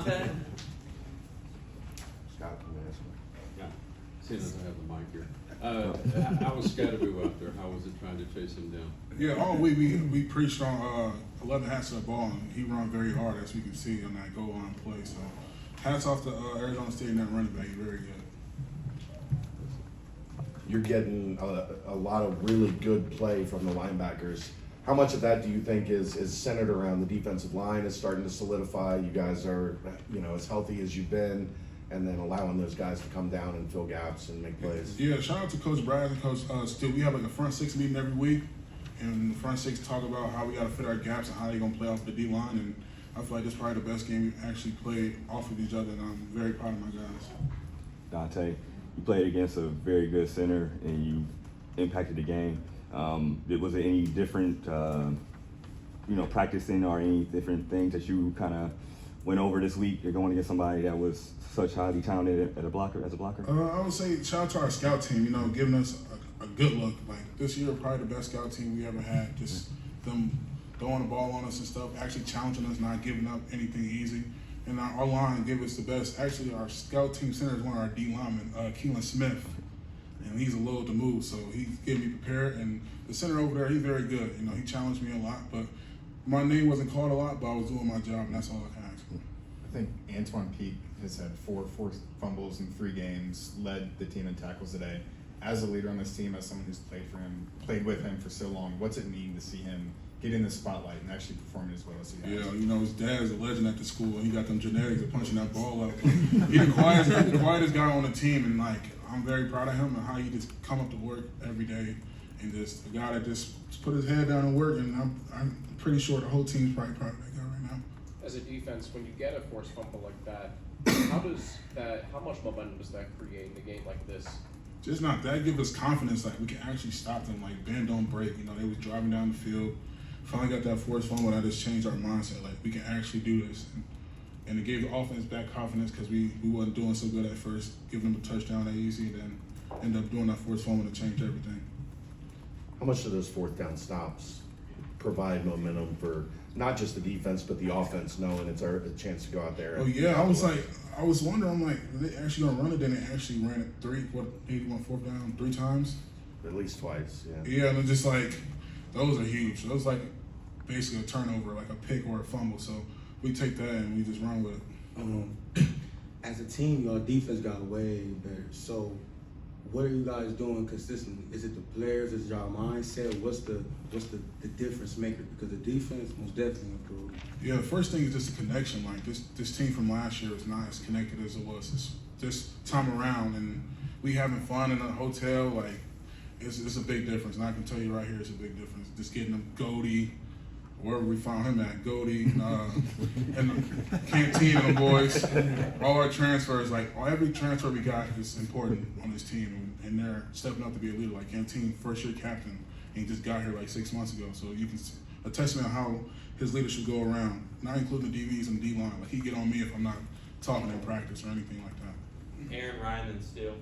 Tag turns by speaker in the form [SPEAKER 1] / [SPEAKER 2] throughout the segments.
[SPEAKER 1] Dontay?
[SPEAKER 2] Scott can answer.
[SPEAKER 3] Yeah, seeing as I have the mic here. How was Scatterboo out there? How was it trying to chase him down?
[SPEAKER 4] Yeah, all week we preached on 11 hats to the ball, and he run very hard, as we can see on that goal line play. So hats off to Arizona State and that running back. He's very good.
[SPEAKER 2] You're getting a lot of really good play from the linebackers. How much of that do you think is centered around the defensive line is starting to solidify? You guys are, as healthy as you've been, and then allowing those guys to come down and fill gaps and make plays.
[SPEAKER 4] Yeah, shout out to Coach Brad and Coach Stu. We have like a front six meeting every week, and the front six talk about how we got to fit our gaps and how they're going to play off the D-line. And I feel like this is probably the best game we've actually played off of each other, and I'm very proud of my guys.
[SPEAKER 5] Dontay, you played against a very good center, and you impacted the game. Was it any different, practicing or any different things that you kind of went over this week? You're going against somebody that was such highly talented as a blocker.
[SPEAKER 4] I would say shout out to our scout team, giving us a good look. Like this year, probably the best scout team we ever had. Just them throwing the ball on us and stuff, actually challenging us, not giving up anything easy. And our line gave us the best. Actually, our scout team center is one of our D linemen, Keelan Smith. And he's a little to move, so he's getting me prepared. And the center over there, he's very good. He challenged me a lot, but my name wasn't called a lot, but I was doing my job, and that's all I can ask for.
[SPEAKER 6] I think Antwan Peek has had four fumbles in 3 games, led the team in tackles today. As a leader on this team, as someone who's played with him for so long, what's it mean to see him get in the spotlight and actually performing as well as he has?
[SPEAKER 4] Yeah, his dad's a legend at the school, and he got them genetics of punching that ball up. He's the quietest guy on the team, and I'm very proud of him and how he just come up to work every day, and just a guy that just put his head down and work. And I'm pretty sure the whole team's probably proud of that guy right now.
[SPEAKER 7] As a defense, when you get a forced fumble like that, how much momentum does that create in a game like this?
[SPEAKER 4] Just not that, give us confidence, we can actually stop them, bend, don't break. They was driving down the field, finally got that forced fumble, that just changed our mindset, we can actually do this. And it gave the offense back confidence because we wasn't doing so good at first, giving them a touchdown that easy, and then end up doing that forced fumble to change everything.
[SPEAKER 2] How much do those 4th down stops provide momentum for not just the defense but the offense, knowing it's a chance to go out there?
[SPEAKER 4] Oh yeah, I was wondering, are they actually gonna run it? Then they actually ran it 4th down 3 times.
[SPEAKER 2] At least twice, yeah.
[SPEAKER 4] Yeah, and it's just those are huge. Those basically a turnover, a pick or a fumble. So we take that and we just run with it.
[SPEAKER 8] As a team, your defense got way better. So what are you guys doing consistently? Is it the players? Is it your mindset? What's the difference maker? Because the defense most definitely improved. Yeah, the first thing is just the connection. This team from last year is not as connected as it was this time around, and we having fun in a hotel. It's a big difference, and I can tell you right here, it's a big difference. Just getting them Goldie, wherever we found him at, Goldie, and the Canteen and the boys, all our transfers, every transfer we got is important on this team, and they're stepping up to be a leader. Canteen, first-year captain, and he just got here 6 months ago, so you can a testament of how his leadership go around, not including the DBs and the D-line. He get on me if I'm not talking in practice or anything like that.
[SPEAKER 1] Aaron, Ryan, and Steele.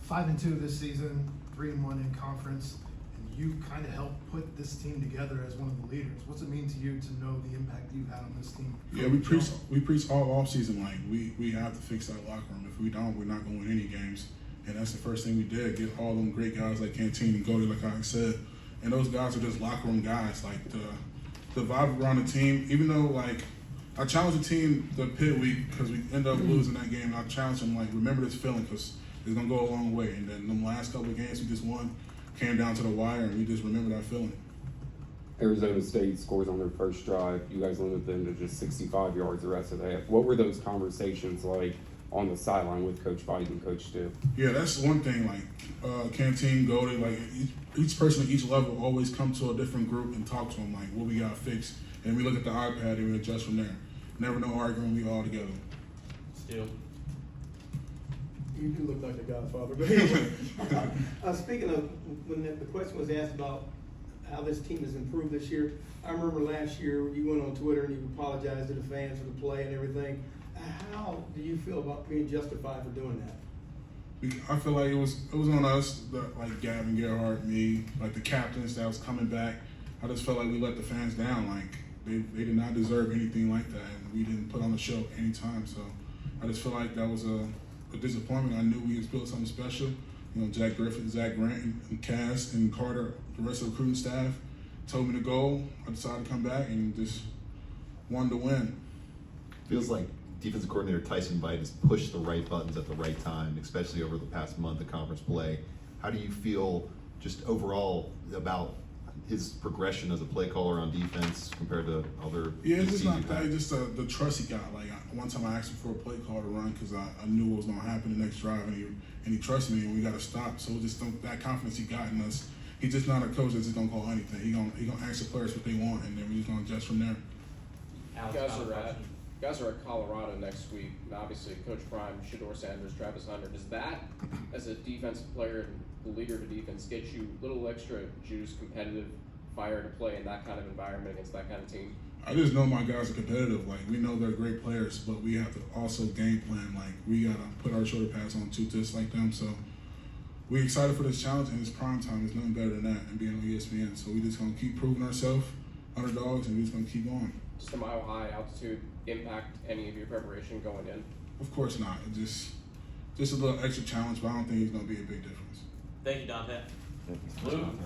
[SPEAKER 9] 5-2 this season, 3-1 in conference, and you kind of helped put this team together as one of the leaders. What's it mean to you to know the impact you've had on this team?
[SPEAKER 4] Yeah, we preach all off season we have to fix that locker room. If we don't, we're not going to win any games. And that's the first thing we did, get all them great guys like Canteen and Goldie, like I said. And those guys are just locker room guys. The vibe around the team, even though I challenged the team the pit week because we ended up losing that game. And I challenged them remember this feeling because it's gonna go a long way. And then them last couple of games we just won came down to the wire, and we just remember that feeling.
[SPEAKER 10] Arizona State scores on their first drive. You guys limit them to just 65 yards the rest of the half. What were those conversations like on the sideline with Coach Biden and Coach Stu?
[SPEAKER 4] Yeah, that's one thing. Canteen, Goldie, each person at each level always come to a different group and talk to them what we got fixed, and we look at the iPad and we adjust from there. Never no arguing, we all together.
[SPEAKER 1] Steele.
[SPEAKER 11] You do look like the Godfather. But anyway, speaking of when the question was asked about how this team has improved this year, I remember last year you went on Twitter and you apologized to the fans for the play and everything. How do you feel about being justified for doing that?
[SPEAKER 4] I feel like it was on us, Gavin Gerhardt, me, the captains that was coming back. I just felt like we let the fans down. they did not deserve anything like that, and we didn't put on the show anytime. So I just feel like that was a disappointment. I knew we had built something special. You know, Jack Griffin, Zach Grant, and Cass and Carter, the rest of the recruiting staff told me to go. I decided to come back and just wanted to win.
[SPEAKER 12] Feels like defensive coordinator Tyson Vite has pushed the right buttons at the right time, especially over the past month of conference play. How do you feel just overall about his progression as a play caller on defense compared to other?
[SPEAKER 4] Yeah, it's just
[SPEAKER 12] DCs
[SPEAKER 4] not
[SPEAKER 12] you've
[SPEAKER 4] that.
[SPEAKER 12] had?
[SPEAKER 4] It's just the trust he got. Like one time I asked him for a play call to run because I knew what was going to happen the next drive, and he trusted me, and we got to stop. So just that confidence he got in us. He's just not a coach that's just gonna call anything. He gonna ask the players what they want, and then we're just gonna adjust from there.
[SPEAKER 7] You guys are at Colorado next week, and obviously Coach Prime, Shador Sanders, Travis Hunter. Does that, as a defensive player and the leader of the defense, get you a little extra juice, competitive fire to play in that kind of environment against that kind of team?
[SPEAKER 4] I just know my guys are competitive. Like, we know they're great players, but we have to also game plan. Like, we gotta put our shoulder pads on too, just like them. So we're excited for this challenge, and it's prime time. There's nothing better than that and being on ESPN. So we just gonna keep proving ourselves, underdogs, and we're just gonna keep going.
[SPEAKER 7] Does the mile high altitude impact any of your preparation going in?
[SPEAKER 4] Of course not. It just a little extra challenge, but I don't think it's gonna be a big difference.
[SPEAKER 1] Thank you, Dontay.
[SPEAKER 5] Thank you.
[SPEAKER 1] Lou.